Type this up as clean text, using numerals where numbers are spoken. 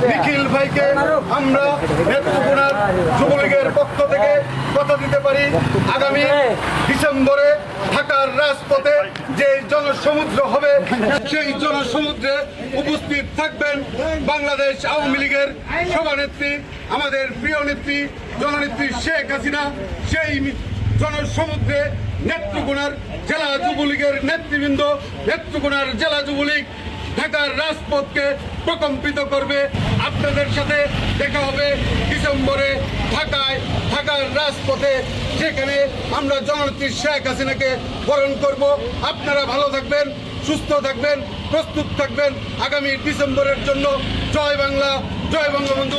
নিখিল ভাইকে আমরা নেত্রকোনার যুবলীগের পক্ষ থেকে কথা দিতে পারি, আগামী ডিসেম্বরে ঢাকার রাজপথে যে জনসমুদ্র হবে সেই জনসমুদ্রে উপস্থিত থাকবেন বাংলাদেশ আওয়ামী লীগের সভানেত্রী, আমাদের প্রিয় নেত্রী জননেত্রী শেখ হাসিনা। সেই জনসমুদ্রে নেত্রকোনার জেলা যুবলীগের নেতৃবৃন্দ, নেত্রকোনার জেলা যুবলীগ ঢাকার রাজপথকে প্রকম্পিত করবে। আপনাদের সাথে দেখা হবে ডিসেম্বরে ঢাকার রাজপথে, সেখানে আমরা জননেত্রী শেখ হাসিনাকে বরণ করব। আপনারা ভালো থাকবেন, সুস্থ থাকবেন, প্রস্তুত থাকবেন আগামী ডিসেম্বরের জন্য। জয় বাংলা, জয় বঙ্গবন্ধু।